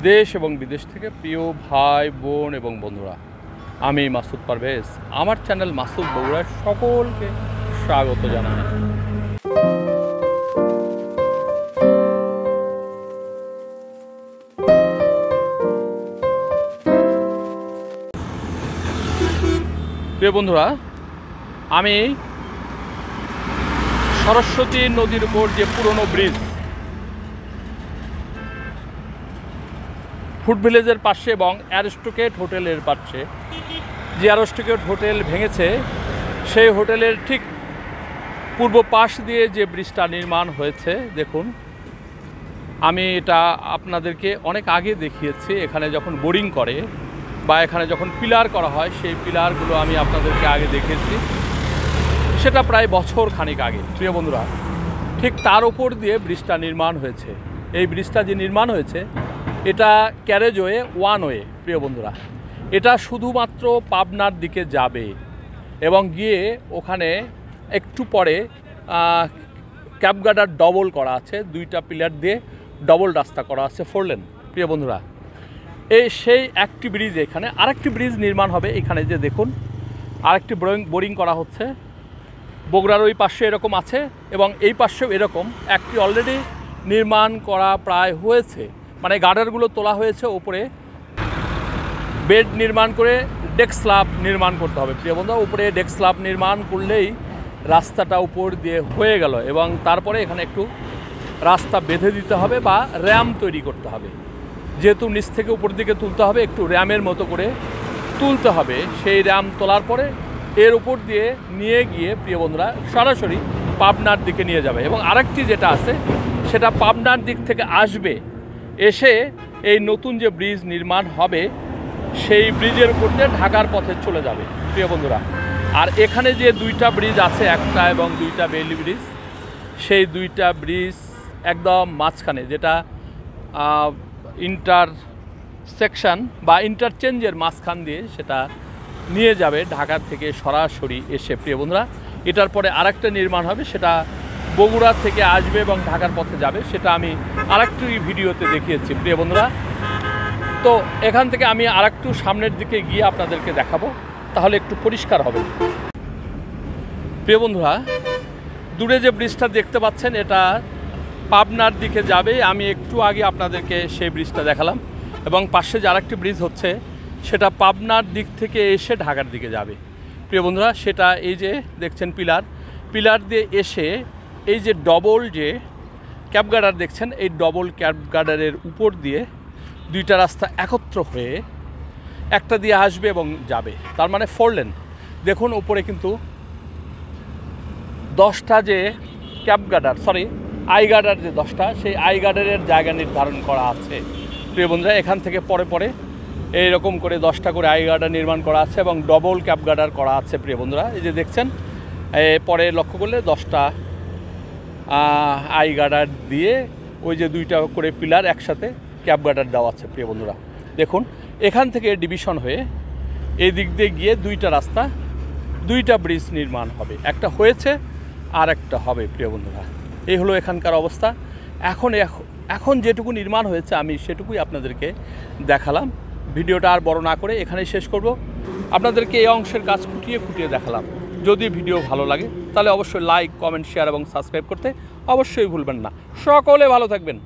দেশ এবং বিদেশ থেকে প্রিয় ভাই বোন এবং বন্ধুরা, আমি মাসুদ পারভেজ আমার চ্যানেল মাসুদ বগুড়ার সকলকে স্বাগত জানাই। প্রিয় বন্ধুরা, আমি সরস্বতী নদীর উপর যে পুরনো ব্রিজ ফুড ভিলেজের পাশে এবং অ্যারিস্টোকেট হোটেলের পাশে, যে অ্যারিস্টোকেট হোটেল ভেঙেছে সেই হোটেলের ঠিক পূর্ব পাশ দিয়ে যে ব্রিজটা নির্মাণ হয়েছে, দেখুন আমি এটা আপনাদেরকে অনেক আগে দেখিয়েছি। এখানে যখন বোরিং করে বা এখানে যখন পিলার করা হয় সেই পিলারগুলো আমি আপনাদেরকে আগে দেখিয়েছি, সেটা প্রায় বছর খানিক আগে। প্রিয় বন্ধুরা, ঠিক তার উপর দিয়ে ব্রিজটা নির্মাণ হয়েছে। এই ব্রিজটা যে নির্মাণ হয়েছে এটা ক্যারেজওয়ে ওয়ান ওয়ে। প্রিয় বন্ধুরা, এটা শুধুমাত্র পাবনার দিকে যাবে এবং গিয়ে ওখানে একটু পরে ক্যাবগার্ডার ডবল করা আছে, দুইটা পিলার দিয়ে ডবল রাস্তা করা আছে, 4 লেন। প্রিয় বন্ধুরা, সেই একটি ব্রিজ, এখানে আরেকটি ব্রিজ নির্মাণ হবে। এখানে যে দেখুন আরেকটি বোরিং করা হচ্ছে। বগুড়ার ওই পাশে এরকম আছে এবং এই পাশেও এরকম একটি অলরেডি নির্মাণ করা প্রায় হয়েছে, মানে গার্ডারগুলো তোলা হয়েছে, ওপরে বেড নির্মাণ করে ডেক স্ল্যাব নির্মাণ করতে হবে। প্রিয় বন্ধুরা, উপরে ডেক স্ল্যাব নির্মাণ করলেই রাস্তাটা উপর দিয়ে হয়ে গেল এবং তারপরে এখানে একটু রাস্তা বেঁধে দিতে হবে বা র্যাম তৈরি করতে হবে। যেহেতু নিচ থেকে উপর দিকে তুলতে হবে, একটু র্যামের মতো করে তুলতে হবে। সেই র্যাম তোলার পরে এর উপর দিয়ে নিয়ে গিয়ে প্রিয় বন্ধুরা সরাসরি পাবনার দিকে নিয়ে যাবে এবং আরেকটি যেটা আছে সেটা পাবনার দিক থেকে আসবে, এসে এই নতুন যে ব্রিজ নির্মাণ হবে সেই ব্রিজের উপর দিয়ে ঢাকার পথে চলে যাবে। প্রিয় বন্ধুরা, আর এখানে যে দুইটা ব্রিজ আছে, একটা এবং দুইটা বেইলি ব্রিজ, সেই দুইটা ব্রিজ একদম মাঝখানে, যেটা ইন্টারসেকশন বা ইন্টারচেঞ্জের মাঝখান দিয়ে সেটা নিয়ে যাবে ঢাকার থেকে সরাসরি এসে। প্রিয় বন্ধুরা, এটার পরে আরেকটা নির্মাণ হবে, সেটা বগুড়া থেকে আসবে এবং ঢাকার পথে যাবে, সেটা আমি আরেকটু ভিডিওতে দেখিয়েছি। প্রিয় বন্ধুরা, তো এখান থেকে আমি আরেকটু সামনের দিকে গিয়ে আপনাদেরকে দেখাবো, তাহলে একটু পরিষ্কার হবে। প্রিয় বন্ধুরা, দূরে যে ব্রিজটা দেখতে পাচ্ছেন এটা পাবনার দিকে যাবে। আমি একটু আগে আপনাদেরকে সেই ব্রিজটা দেখালাম এবং পাশে যে আরেকটি ব্রিজ হচ্ছে সেটা পাবনার দিক থেকে এসে ঢাকার দিকে যাবে। প্রিয় বন্ধুরা, সেটা এই যে দেখছেন পিলার দিয়ে এসে এই যে ডবল যে ক্যাবগার্ডার দেখছেন, এই ডবল ক্যাবগার্ডারের উপর দিয়ে দুইটা রাস্তা একত্র হয়ে একটা দিয়ে আসবে এবং যাবে, তার মানে 4 লেন। দেখুন উপরে কিন্তু 10টা যে আই গার্ডার যে 10টা, সেই আই গার্ডারের জায়গা নির্ধারণ করা আছে। প্রিয় বন্ধুরা, এখান থেকে পরে এইরকম করে 10টা করে আই গার্ডার নির্মাণ করা আছে এবং ডবল ক্যাব গার্ডার করা আছে। প্রিয় বন্ধুরা, এই যে দেখছেন, পরে লক্ষ্য করলে 10টা আই গার্ডার দিয়ে ওই যে 2টা করে পিলার একসাথে ক্যাব গার্ডার দেওয়া আছে। প্রিয় বন্ধুরা, দেখুন এখান থেকে ডিভিশন হয়ে এই দিক দিয়ে গিয়ে দুইটা ব্রিজ নির্মাণ হবে, একটা হয়েছে আর একটা হবে। প্রিয় বন্ধুরা, এই হলো এখানকার অবস্থা। এখন যেটুকু নির্মাণ হয়েছে আমি সেটুকুই আপনাদেরকে দেখালাম। ভিডিওটা আর বড় না করে এখানেই শেষ করব। আপনাদেরকে এই অংশের কাজ খুঁটিয়ে দেখালাম। যদি ভিডিও ভালো লাগে তাহলে অবশ্যই লাইক, কমেন্ট, শেয়ার এবং সাবস্ক্রাইব করতে অবশ্যই ভুলবেন না। সকলে ভালো থাকবেন।